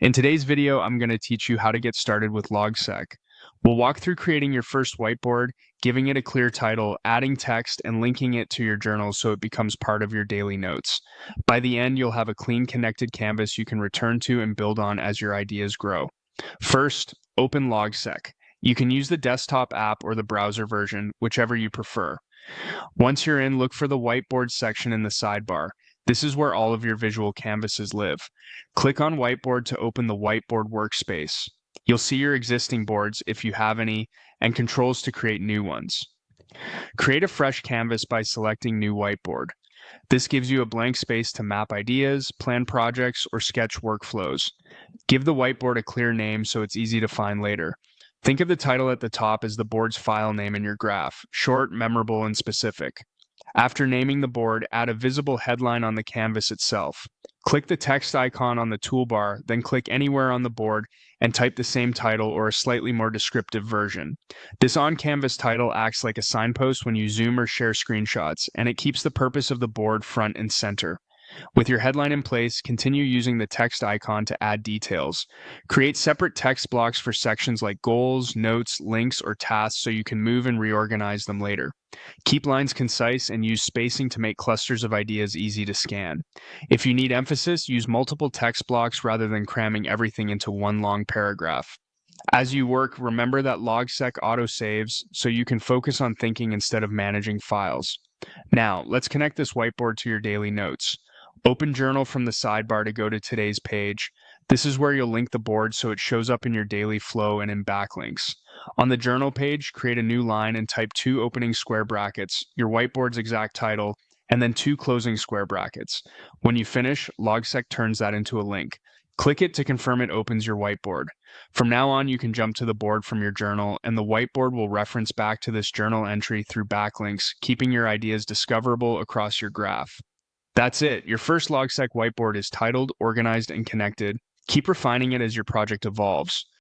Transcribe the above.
In today's video, I'm going to teach you how to get started with Logseq. We'll walk through creating your first whiteboard, giving it a clear title, adding text, and linking it to your journal so it becomes part of your daily notes. By the end, you'll have a clean, connected canvas you can return to and build on as your ideas grow. First, open Logseq. You can use the desktop app or the browser version, whichever you prefer. Once you're in, look for the whiteboard section in the sidebar. This is where all of your visual canvases live. Click on Whiteboard to open the Whiteboard workspace. You'll see your existing boards, if you have any, and controls to create new ones. Create a fresh canvas by selecting New Whiteboard. This gives you a blank space to map ideas, plan projects, or sketch workflows. Give the whiteboard a clear name so it's easy to find later. Think of the title at the top as the board's file name in your graph, short, memorable, and specific. After naming the board, add a visible headline on the canvas itself. Click the text icon on the toolbar, then click anywhere on the board and type the same title or a slightly more descriptive version. This on-canvas title acts like a signpost when you zoom or share screenshots, and it keeps the purpose of the board front and center. With your headline in place, continue using the text icon to add details. Create separate text blocks for sections like goals, notes, links, or tasks so you can move and reorganize them later. Keep lines concise and use spacing to make clusters of ideas easy to scan. If you need emphasis, use multiple text blocks rather than cramming everything into one long paragraph. As you work, remember that Logseq autosaves so you can focus on thinking instead of managing files. Now, let's connect this whiteboard to your daily notes. Open Journal from the sidebar to go to today's page. This is where you'll link the board so it shows up in your daily flow and in backlinks. On the journal page, create a new line and type 2 opening square brackets, your whiteboard's exact title, and then 2 closing square brackets. When you finish, Logseq turns that into a link. Click it to confirm it opens your whiteboard. From now on, you can jump to the board from your journal, and the whiteboard will reference back to this journal entry through backlinks, keeping your ideas discoverable across your graph. That's it. Your first Logseq whiteboard is titled, organized, and connected. Keep refining it as your project evolves.